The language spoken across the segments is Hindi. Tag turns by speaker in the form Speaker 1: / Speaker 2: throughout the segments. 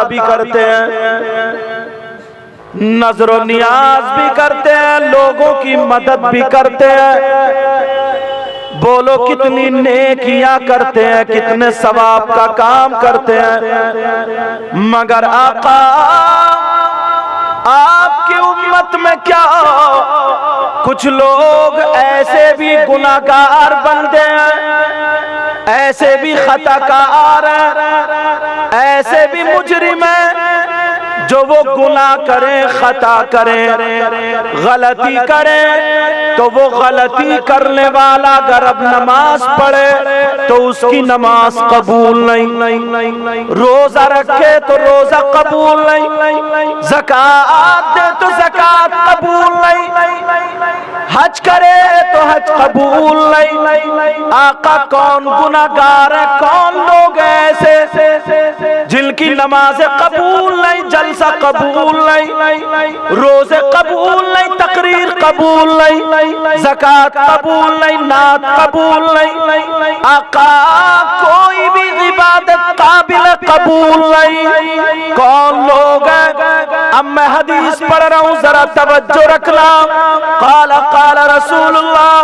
Speaker 1: भी करते हैं, नजरो नियाज भी करते हैं, लोगों की मदद भी करते हैं। बोलो कितनी नेकियां करते हैं, कितने सवाब का काम करते हैं। मगर आका आपकी उम्मत में क्या कुछ लोग ऐसे भी गुनाहगार बंदे हैं, ऐसे भी खताकार हैं, ऐसे भी मुजरिम हैं जो वो गुनाह करें, खता करें, गलती करें तो वो गलती करने वाला अगर अब नमाज पढ़े तो उसकी नमाज कबूल नहीं, रोजा रखे तो रोजा कबूल नहीं, ज़कात दे तो ज़कात कबूल नहीं, हज करे तो हज कबूल नहीं। आका कौन गुनाहगार है, कौन लोग ऐसे जिनकी नमाज़ें कबूल नहीं, जलसा कबूल नहीं, रोजे कबूल नहीं, तकरीर कबूल नहीं, ज़कात कबूल नहीं, नात कबूल नहीं। आका कोई भी इबादत काबिल कबूल नहीं। कौन लोग हैं? अब मैं हदीस पढ़ रहा हूँ, जरा तवज्जो रखना। क़ाल क़ाल रसूलुल्लाह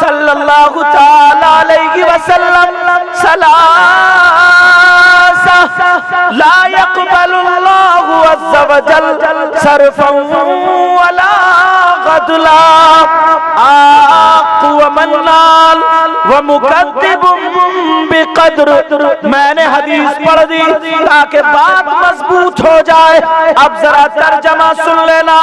Speaker 1: सल्लल्लाहु तआला अलैहि वसल्लम सलासा ला यक़बलुल्लाहु अज़्ज़ा वजल सरफ़न वला गदला आक़ व मन्नान व मुकद्दिबुन बिक़द्र। मैंने हदीस पढ़ दी ताकि बात मजबूत हो जाए। अब जरा तर्जमा सुन लेना।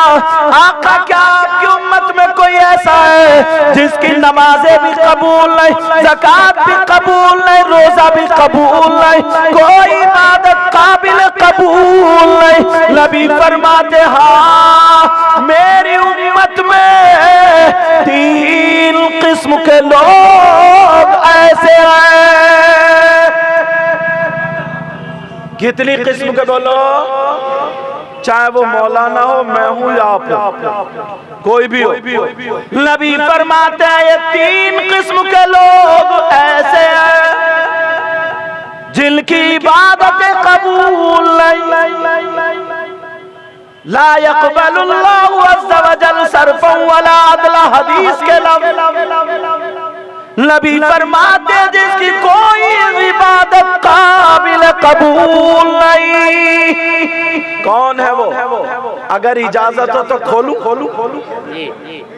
Speaker 1: आका क्या आपकी उम्मत में कोई ऐसा है जिसकी नमाजें भी कबूल नहीं, ज़कात भी कबूल नहीं, रोजा भी कबूल नहीं, कोई इबादत काबिल कबूल नहीं? नबी फरमाते हाँ, मेरी उम्मत में 3 किस्म के लोग ऐसे हैं। कितनी किस्म के बोलो? चाहे वो मौलाना हो, मैं हूं या आप हो, कोई भी हो। नबी फरमाते हैं ये 3 किस्म के लोग ऐसे हैं जिनकी इबादतें कबूल नहीं। ला यक़बलुल्लाहु अज़्ज़ा वजल सरफ़न वला अदला। हदीस के लफ्ज़ नबी फरमाते जिसकी कोई इबादत काबिल कबूल नहीं। कौन है वो? अगर इजाजत हो तो खोलूं?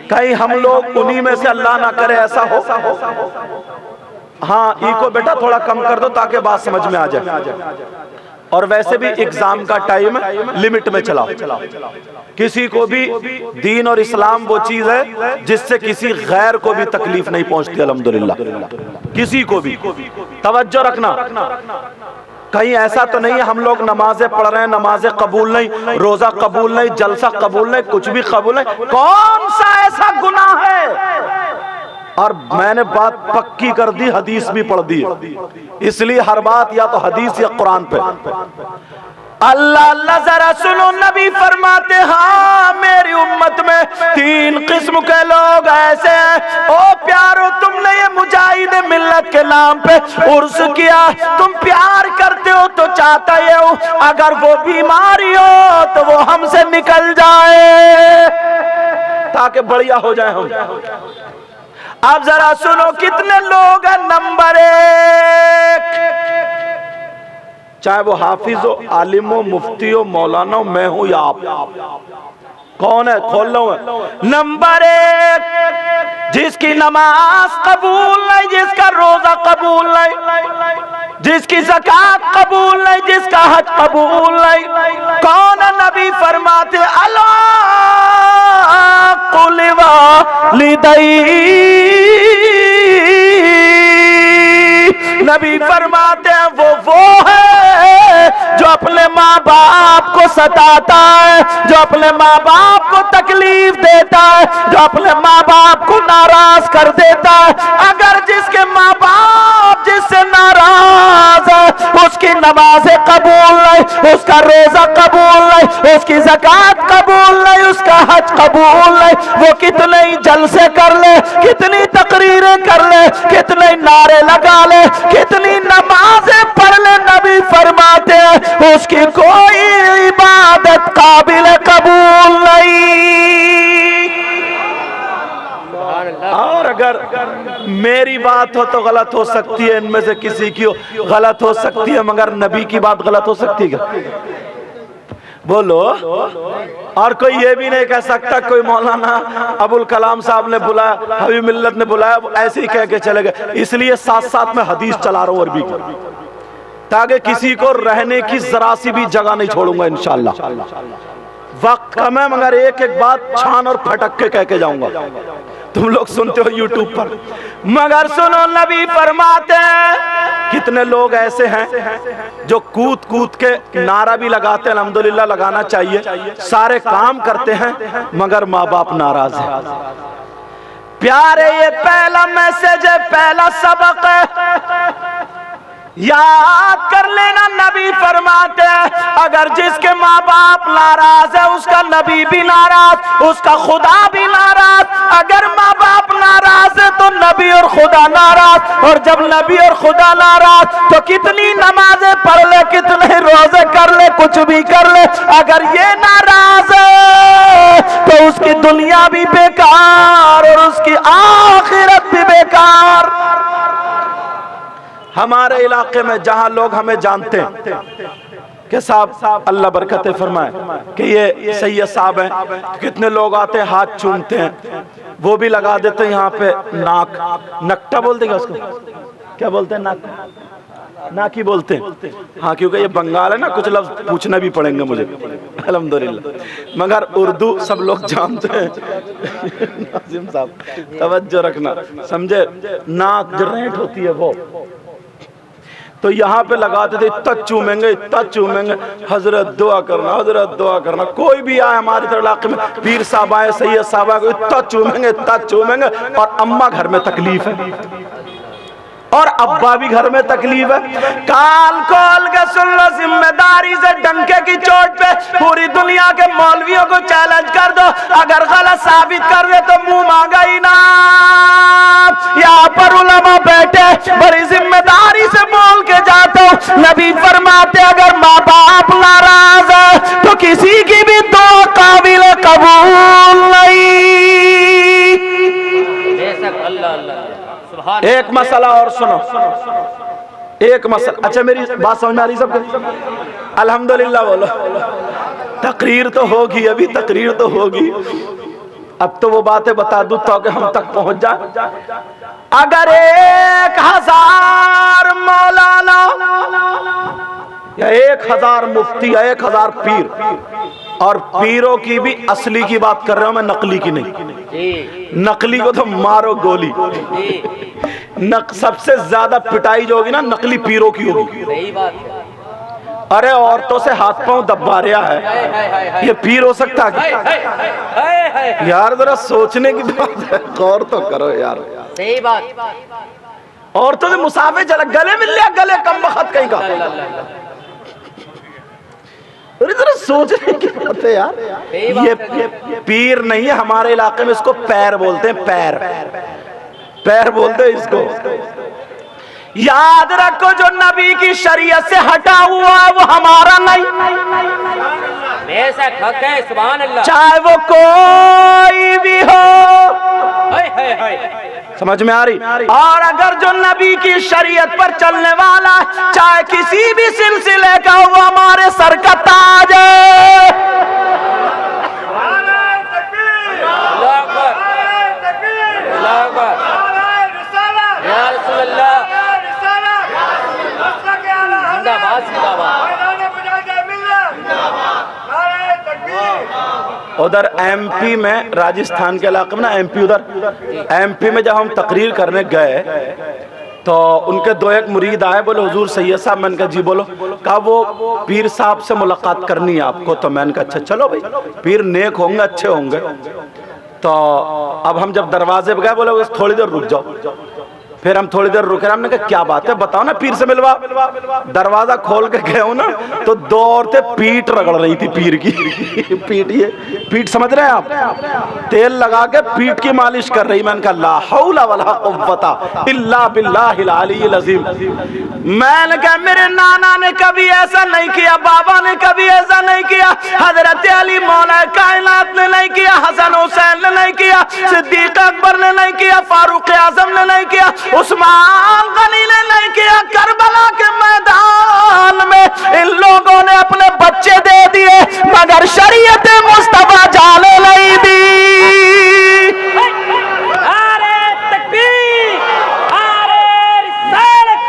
Speaker 1: कहीं हम लोग उन्हीं में से अल्लाह ना करे ऐसा हो। हाँ, इको बेटा थोड़ा कम कर दो ताकि बात समझ में आ जाए। और वैसे भी एग्जाम का टाइम है, लिमिट में चलाओ। किसी को भी दीन और इस्लाम वो चीज है जिससे किसी गैर को भी तकलीफ नहीं पहुंचती, अल्हम्दुलिल्लाह। किसी को भी तवज्जो रखना। कहीं ऐसा तो नहीं है हम लोग नमाजें पढ़ रहे हैं, नमाजें कबूल नहीं, रोजा कबूल नहीं, जलसा कबूल नहीं, कुछ भी कबूल नहीं। कौन सा ऐसा गुनाह है? और मैंने बात पक्की कर दी, हदीस भी पढ़ दी, इसलिए हर बात या तो हदीस या कुरान पे। अल्लाह अल्लाह जरा सुनो, नबी फरमाते हाँ, मेरी उम्मत में 3 किस्म के लोग ऐसे हैं। ओ प्यारो, तुमने ये मुजाहिद मिल्लत के नाम पे उर्स किया, तुम प्यार करते हो तो चाहता ये हो अगर वो बीमारी हो तो वो हमसे निकल जाए ताकि बढ़िया हो जाए हम। अब जरा सुनो कितने लोग हैं। नंबर 1, चाहे वो हाफिज हो, आलिम हो, मुफ्ती हो, मौलाना हो, मैं हूं या आप, कौन है? खोल लो। नंबर 1, जिसकी नमाज कबूल नहीं, जिसका रोजा कबूल नहीं, जिसकी ज़कात कबूल नहीं, जिसका हज कबूल नहीं। कौन है? नबी फरमाते अला कुल वालिदैन। नबी फरमाते हैं वो है जो अपने माँ बाप को सताता है, जो अपने माँ बाप को तकलीफ देता है, जो अपने माँ बाप को नाराज कर देता है। अगर जिसके माँ बाप जिससे नाराज है उसकी नमाजें कबूल नहीं, उसका रोजा कबूल नहीं, उसकी ज़कात कबूल नहीं, उसका हज कबूल नहीं, वो कितने ही जलसे कर ले, कितनी तकरीरें कर ले, कितने नारे लगा ले, कितनी नमाजें पढ़ ले, नबी फरमाते हैं उसकी कोई इबादत काबिल कबूल नहीं। और अगर मेरी बात हो तो गलत हो सकती है, इनमें से किसी की गलत हो सकती है, मगर नबी की बात गलत हो सकती है क्या? बोलो। और कोई ये भी नहीं कह सकता कोई मौलाना अबुल कलाम साहब ने बुलाया, हबीब मिल्लत ने बुलाया, ऐसे ही कह के चले गए। इसलिए साथ साथ में हदीस चला रहा हूं अरबी की, ताकि किसी को रहने की जरा सी भी जगह नहीं छोड़ूंगा इंशाअल्लाह। वक्त कम है मगर एक एक बात छान और फटक के कह के जाऊंगा। तुम लोग सुनते हो यूट्यूब पर, मगर सुनो नबी फरमाते हैं कितने लोग ऐसे हैं जो कूद कूद के नारा भी लगाते हैं, अल्हम्दुलिल्लाह लगाना चाहिए, सारे काम करते हैं मगर माँ बाप नाराज है। प्यारे ये पहला मैसेज है, पहला सबक है, याद कर लेना। नबी फरमाते हैं अगर जिसके माँ बाप नाराज है उसका नबी भी नाराज, उसका खुदा भी नाराज। अगर माँ बाप नाराज है तो नबी और खुदा नाराज, और जब नबी और खुदा नाराज तो कितनी नमाजें पढ़ ले, कितने रोजे कर ले, कुछ भी कर ले, अगर ये नाराज है तो उसकी दुनिया भी बेकार और उसकी आखिरत भी बेकार। हमारे इलाके में जहां लोग हमें जानते हैं कि साहब अल्लाह बरकत फरमाए कि ये सैयद साहब हैं, कितने लोग आते हैं हाथ चूमते हैं, वो भी लगा देते हैं यहाँ पे नाक, नकटा बोल देंगे उसको, क्या बोलते हैं, नाक ही बोलते हैं। हाँ क्योंकि ये बंगाल है ना, कुछ लफ्ज पूछना भी पड़ेंगे मुझे अल्हम्दुलिल्लाह, मगर उर्दू सब लोग जानते हैं। नाजिम साहब तवज्जो रखना, समझे, नाक जो रेंट होती है वो, तो यहाँ पे लगाते थे, इतना चूमेंगे, इतना चूमेंगे, हजरत दुआ करना, हजरत दुआ करना। कोई भी आए हमारे तरह इलाके में, पीर साहब आए, सैयद साहब आए, इतना चूमेंगे, इतना चूमेंगे। और अम्मा घर में तकलीफ है और अब्बा भी घर में तकलीफ है। काल खोल के सुन लो, जिम्मेदारी से डंके की चोट पे पूरी दुनिया के मौलवियों को चैलेंज कर दो, अगर गलत साबित कर दे तो मुंह मांगा ही ना। यहाँ पर उलमा बैठे, बड़ी जिम्मेदारी से बोल के जाता हूँ। नबी फरमाते अगर माँ बाप नाराज है तो किसी की भी दुआ काबिल कबूल नहीं।
Speaker 2: अल्लाह अल्लाह।
Speaker 1: एक मसला और सुनो, एक मसला, अच्छा मेरी बात समझ में आ रही सबको? अल्हम्दुलिल्लाह बोलो। तकरीर तो होगी, अभी तकरीर तो होगी, अब तो वो बातें बता दूं तो कि हम तक पहुंच जाए। अगर 1000 मौलाना या 1000 मुफ्ती या 1000 पीर, और पीरों की भी असली की बात कर रहा हूं मैं, नकली की नहीं। नकली को तो मारो गोली। सबसे ज्यादा पिटाई जो होगी ना नकली पीरों की होगी।
Speaker 2: सही बात है।
Speaker 1: अरे औरतों से हाथ पांव दबा रहा है, ये पीर हो सकता है? यार जरा सोचने की बात है, गौर तो करो यार।
Speaker 2: सही बात।
Speaker 1: औरतों से मुसाफे चला, गले मिल लिया, गले कम बखत कहीं का। अरे जरा सोचने की बात है यार। ये पीर नहीं है हमारे इलाके में, इसको पैर बोलते हैं, पैर पैर बोलते हैं इसको। याद रखो जो नबी की शरीयत से हटा हुआ है वो हमारा नहीं,
Speaker 2: बेशक हक है, सुभान अल्लाह,
Speaker 1: चाहे वो कोई भी हो। समझ में आ रही? और अगर जो नबी की शरीयत पर चलने वाला चाहे किसी भी सिलसिले का, वो हमारे सर का ताज है। उधर एमपी में, राजस्थान के इलाके में ना, एमपी, उधर एमपी में जब हम तकरीर करने गए तो उनके 2-1 मुरीद आए, बोले हुजूर सैयद साहब। मैंने कहा जी बोलो। कहा वो पीर साहब से मुलाकात करनी है आपको। तो मैंने कहा अच्छा चलो भाई, पीर नेक होंगे, अच्छे होंगे। तो अब हम जब दरवाजे पे गए, बोले थोड़ी देर रुक जाओ। फिर हम थोड़ी देर रुके, हमने कहा क्या बात है बताओ ना, पीर से मिलवा। दरवाजा खोल के गए हो ना तो दो औरतें पीठ रगड़ रही थी पीर की। पीठ, ये पीठ समझ रहे हैं आप, तेल लगा के पीठ की मालिश कर रही। मैंने कहा ला हौला वला कुव्वता इल्ला बिल्लाहिल अलीय्यिल अज़ीम। मैंने कहा मेरे नाना ने कभी ऐसा नहीं किया, बाबा ने कभी ऐसा नहीं किया, हजरत अली मौला कायनात ने नहीं किया, हसन हुसैन ने नहीं किया, सिद्दीक अकबर ने नहीं किया, फारूक आजम ने नहीं किया, उस्मान गनी ने नहीं किया। करबला के मैदान में इन लोगों ने अपने बच्चे दे दिए मगर शरीयत मुस्तफा जाने नहीं दी।
Speaker 2: नारे तकबीर, नारे रिसालत,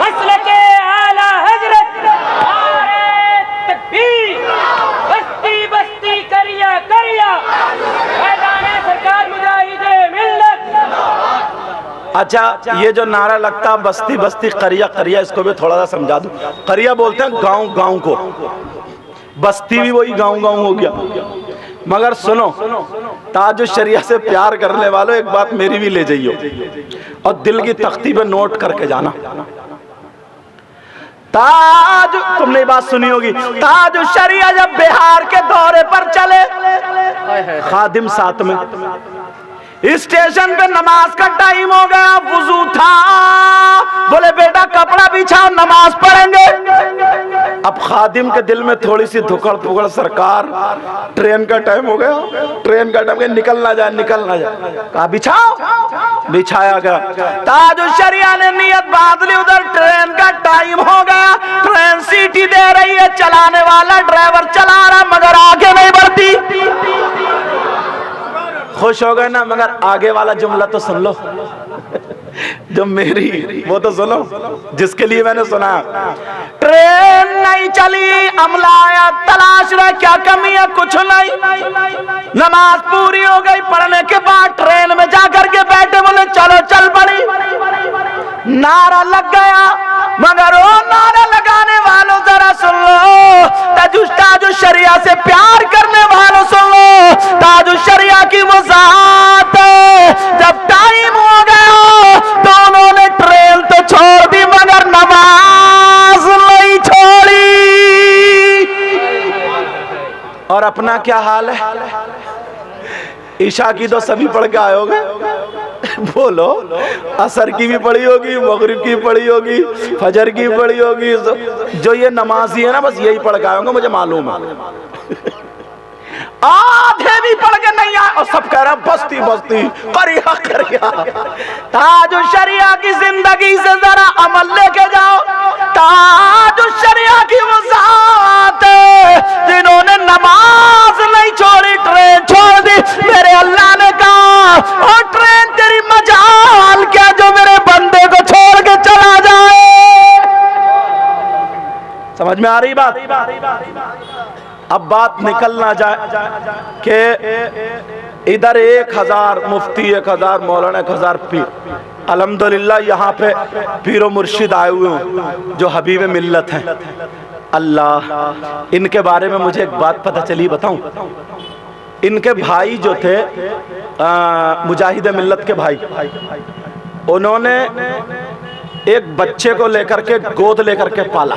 Speaker 2: मसलके आला हजरत, नारे तकबीर, बस्ती बस्ती करिया करिया, मैदाने सरकार मुजाहिदे मिल्लत।
Speaker 1: अच्छा, ये जो नारा लगता है बस्ती बस्ती करिया करिया, इसको भी थोड़ा सा समझा दूं। करिया बोलते हैं गांव गांव को, बस्ती भी वही गांव गांव हो गया। मगर सुनो, ताज शरिया से प्यार करने वालों एक बात मेरी भी ले जाइयो और दिल की तख्ती पे नोट करके जाना। ताज, तुमने बात सुनी होगी, ताज शरिया जब बिहार के दौरे पर चले, खादिम साथ में, स्टेशन पे नमाज का टाइम हो गया, वुजू था, बोले बेटा कपड़ा बिछाओ नमाज पढ़ेंगे। अब खादिम के दिल में थोड़ी सी धुकड़ पुकड़, सरकार ट्रेन का टाइम हो गया, ट्रेन का टाइम, निकल ना जाए निकल ना जाए। कहा बिछाओ, बिछाया गया। ताज शरिया ने नियत बांध ली, उधर ट्रेन का टाइम हो गया, ट्रेन सीटी दे रही है, चलाने वाला ड्राइवर चला रहा मगर आगे नहीं बढ़ती। खुश हो गए ना, मगर आगे वाला जुमला तो सुन लो, जो मेरी वो तो सुनो, जिसके लिए मैंने सुना। ट्रेन नहीं चली, अमला आया, तलाश रहा क्या कमी है, कुछ नहीं। नमाज पूरी हो गई, पढ़ने के बाद ट्रेन में जाकर के बैठे, बोले चलो चल पड़ी। नारा लग गया, मगर वो नारा लगाने वालों जरा सुन लो, ताजु शरिया से प्यार करने वालों सुन लो, ताजु शरिया की वो ज़ात है, जब टाइम हो गया तो उन्होंने ट्रेन तो छोड़ दी मगर नमाज नहीं छोड़ी। और अपना क्या हाल है, ईशा की तो सभी पढ़ के आए होगे, बोलो, असर की भी पढ़ी होगी, मगरिब की पढ़ी होगी, फजर की पढ़ी होगी, जो ये नमाजी है ना बस यही पढ़ के आए होंगे, मुझे मालूम है। आधे भी पढ़ के नहीं आए और सब कह रहा बस्ती बस्ती करिया करिया। ताज शरिया की जिंदगी से जरा अमल लेके जाओ। ताज शरिया की वो ज़ात जिन्होंने नमाज नहीं छोड़ी, ट्रेन छोड़ दी। मेरे अल्लाह ने कहा और ट्रेन तेरी मजाल क्या जो मेरे बंदे को छोड़ के चला जाए। समझ में आ रही बात? अब बात निकल ना जाए कि इधर 1000 मुफ्ती, 1000 मौलाना, 1000 पीर, अल्हम्दुलिल्लाह यहाँ पे पीरो मुर्शिद आए हुए हैं जो हबीब मिल्लत हैं। अल्लाह, इनके बारे में मुझे एक बात पता चली, बताऊं? इनके भाई जो थे मुजाहिद मिल्लत के भाई, उन्होंने एक बच्चे को लेकर के गोद लेकर के पाला।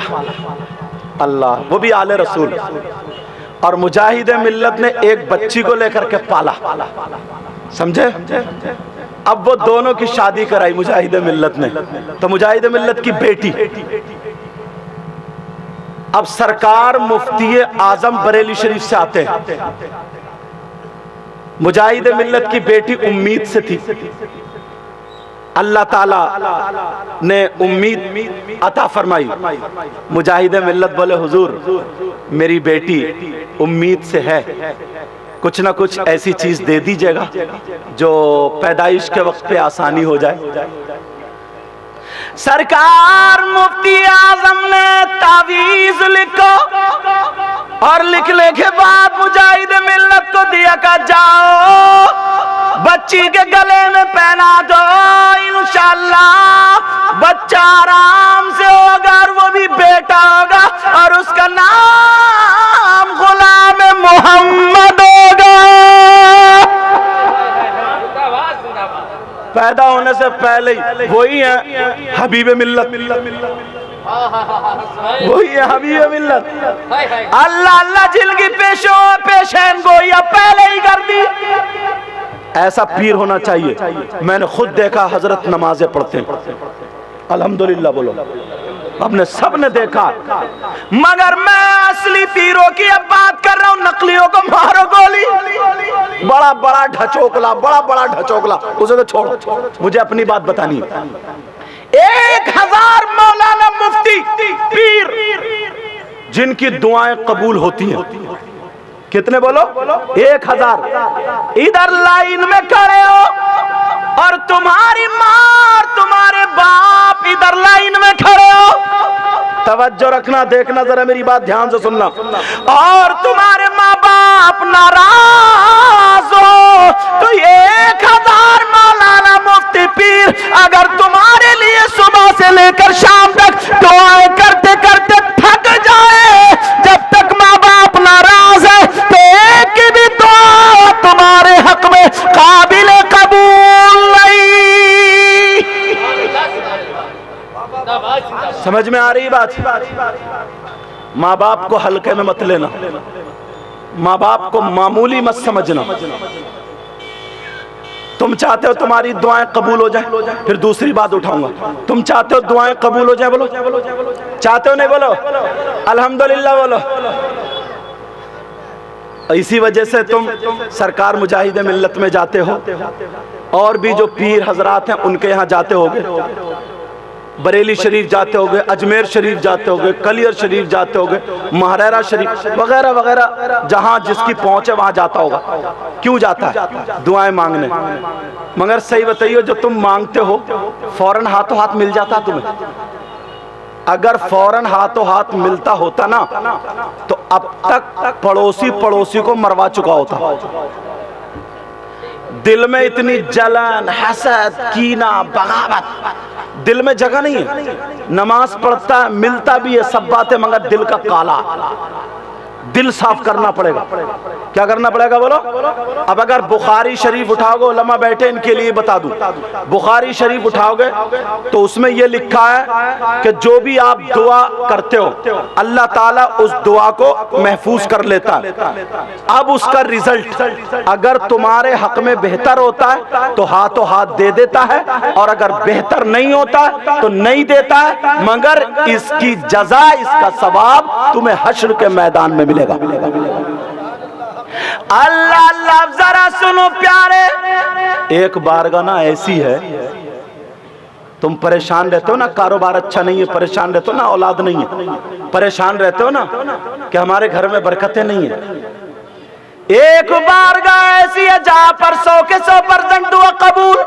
Speaker 1: अल्लाह, वो भी आले रसूल। और मुजाहिद मिल्लत ने एक बच्ची को लेकर के पाला, समझे? अब वो दोनों की शादी कराई मुजाहिद मिल्लत ने, तो मुजाहिद मिल्लत की बेटी, अब सरकार मुफ्ती आजम बरेली शरीफ से आते हैं। मुजाहिद मिल्लत की बेटी उम्मीद से थी, अल्लाह ताला ने उम्मीद अता फरमाई। मुजाहिद मिल्लत बोले हुजूर, मेरी बेटी उम्मीद से है, कुछ ना कुछ ऐसी चीज दे दीजिएगा जो पैदाइश के वक्त पे आसानी हो जाए। सरकार मुफ्ती आजम ने तावीज लिखो और लिखने के बाद मुजाहिद मिल्लत को दिया का जाओ बच्ची के गले में पहना दो, इंशाअल्लाह बच्चा आराम से होगा और वो भी बेटा होगा और उसका नाम गुलाम मोहम्मद होगा। पैदा होने होने से पहले ही वही है हबीब मिल्लत, वही है हबीब मिल्लत। अल्लाह अल्लाह जिंदगी पेशेन गोया पहले ही कर दी। ऐसा पीर होना चाहिए। मैंने खुद देखा हजरत नमाजें पढ़ते हैं, अल्हम्दुलिल्लाह बोलो, आपने सब ने देखा। मगर मैं असली पीरों की अब बात कर रहा हूं, नकलियों को मारो गोली। बड़ा बड़ा ढचोकला, बड़ा बड़ा ढचोकला, उसे तो छोड़, मुझे अपनी बात बतानी है। 1000 मौलाना मुफ्ती पीर जिनकी दुआएं कबूल होती हैं, कितने बोलो? 1000। इधर लाइन में खड़े हो और तुम्हारी माँ और तुम्हारे बाप इधर लाइन में खड़े हो। तवज्जो रखना, देखना जरा मेरी बात ध्यान से सुनना। और तुम्हारे माँ बाप नाराज हो तो 1000 मौलाना मुफ्ती पीर अगर तुम्हारे लिए सुबह से लेकर शाम तक दुआएं करते करते थक जाए, जब तक माँ बाप नाराज है तो एक की भी दुआ तुम्हारे हक में काबिल कबूल नहीं। समझ में आ रही बात? माँ बाप को हल्के में मत लेना, माँ बाप को मामूली मत समझना। तुम चाहते हो तुम्हारी दुआएं कबूल हो जाए, फिर दूसरी बात उठाऊंगा, तुम चाहते हो दुआएं कबूल हो जाए, बोलो चाहते हो? नहीं बोलो अल्हम्दुलिल्लाह बोलो। इसी वजह से तुम सरकार मुजाहिद मिल्लत में जाते हो, और भी जो पीर हजरात हैं उनके यहाँ जाते होगे, बरेली शरीफ जाते होगे, अजमेर शरीफ जाते होगे, कलियर शरीफ जाते होगे, महारारा शरीफ वगैरह वगैरह, जहां जिसकी पहुंच है वहां जाता होगा। क्यों जाता है? दुआएं मांगने। मगर सही बताइए, जो तुम मांगते हो फौरन हाथों हाथ मिल जाता तुम्हें? अगर फौरन हाथों हाथ मिलता होता ना तो अब तक पड़ोसी पड़ोसी को मरवा चुका होता। दिल में इतनी जलन, हसद, कीना, बगावत दिल में जगह नहीं है। नमाज पढ़ता है, मिलता भी है, सब बातें, मगर दिल का काला। दिल साफ करना पड़ेगा। क्या करना पड़ेगा बोलो? अब अगर बुखारी शरीफ उठाओगे, उलमा बैठे इनके लिए बता दूं, बुखारी शरीफ उठाओगे तो उसमें यह लिखा है कि जो भी आप दुआ करते हो अल्लाह ताला उस दुआ को महफूज कर लेता है। अब उसका रिजल्ट अगर तुम्हारे हक में बेहतर होता है तो हाथों हाथ दे देता है, और अगर बेहतर नहीं होता तो नहीं देता है, मगर इसकी जजा, इसका सवाब तुम्हें हश्र के मैदान में मिलेगा। अल्लाह अल्लाह, जरा सुनो प्यारे, एक बारगाह ना ऐसी है, तुम परेशान रहते हो ना, कारोबार अच्छा नहीं है, परेशान रहते हो ना, औलाद नहीं है, परेशान रहते हो ना कि हमारे घर में बरकतें नहीं है। एक बारगाह ऐसी है जहां पर 100 के 100% दुआ कबूल।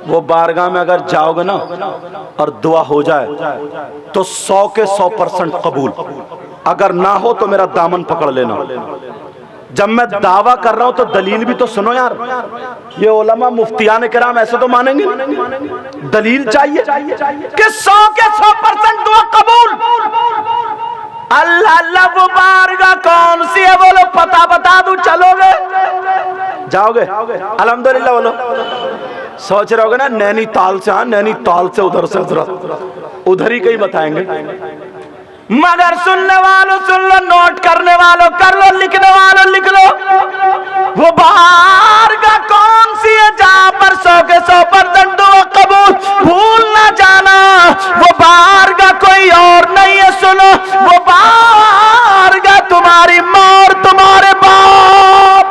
Speaker 1: वो बारगाह में अगर जाओगे ना और दुआ हो जाए तो 100 के 100% कबूल। अगर ना हो तो मेरा दामन पकड़ लेना। जब मैं दावा कर रहा हूं तो दलील भी तो सुनो यार। ये उलमा मुफ्तियान किराम ऐसे तो मानेंगे, दलील चाहिए कि 100 के 100% दुआ कबूल। अल्लाह अल्लाह, वो बारगाह कौन सी है बोलो? पता बता दूं, चलोगे? जाओगे? अल्हम्दुलिल्लाह बोलो। सोच रहे होगे ना नैनीताल से, हाँ नैनीताल से, उधर से उधर ही कहीं बताएंगे। मगर सुनने वालों सुन लो, नोट करने वालों कर लो, लिखने वालों लिख लो। वो बारगाह कौन सी है जहां पर 100 के 100% दुआ कबूल? भूल ना जाना, वो बारगाह कोई और नहीं है। सुनो, वो बारगाह तुम्हारी माँ और तुम्हारे बाप,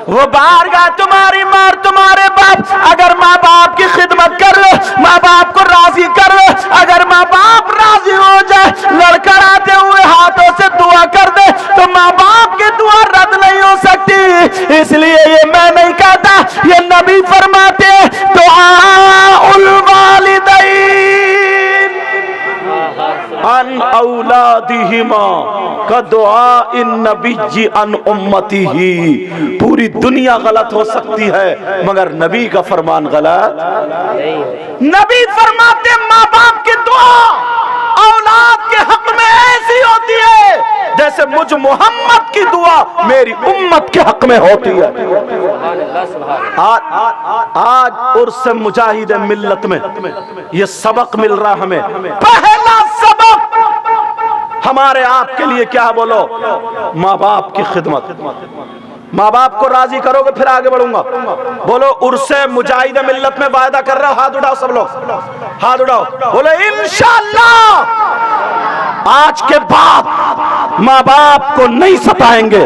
Speaker 1: वो बारगाह तुम्हारी माँ और तुम्हारे बाप। अगर माँ बाप की खिदमत कर लो, माँ बाप को राजी कर लो, अगर माँ बाप राजी हो जाए, लड़खड़ाते हुए हाथों से दुआ कर दे, तो माँ बाप की दुआ रद्द नहीं हो सकती। इसलिए ये मैं नहीं कहता, ये नबी फरमाते दुआउल वालिदैन अन औलादिहिमा का दुआ इन नबी अन उम्मतिही। पूरी दुनिया गलत हो सकती है मगर नबी का फरमान गलत नहीं। नबी फरमाते माँ बाप की दुआ औलाद के हक में ऐसी होती है जैसे जैसे मुझ मोहम्मद की दुआ मेरी उम्मत के हक में होती है। आज उर्स मुजाहिद मिल्लत में ये सबक मिल रहा हमें। पहला सबक हमारे आपके लिए क्या, बोलो, माँ बाप की खिदमत। माँ बाप को राजी करोगे फिर आगे बढ़ूंगा। बोलो, उर्से मुजाहिद मिल्लत में वायदा कर रहा हूं। हाथ उठाओ सब लोग, हाथ उठाओ, बोलो इंशाअल्लाह आज के बाद माँ बाप को नहीं सताएंगे,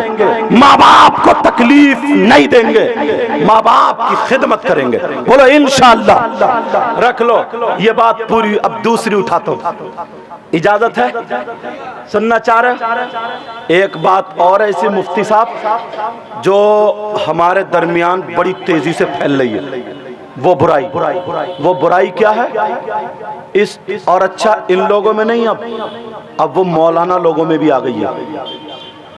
Speaker 1: माँ बाप को तकलीफ नहीं देंगे, माँ बाप की खिदमत करेंगे। बोलो इंशाअल्लाह। रख लो ये बात पूरी। अब दूसरी उठाता हूं, इजाजत है? सुनना चाह रहे? एक बात और ऐसी मुफ्ती साहब जो हमारे दरमियान बड़ी तेजी से फैल रही है, वो बुराई। वो बुराई क्या है? इस और अच्छा इन लोगों में नहीं, अब वो मौलाना लोगों में भी आ गई है।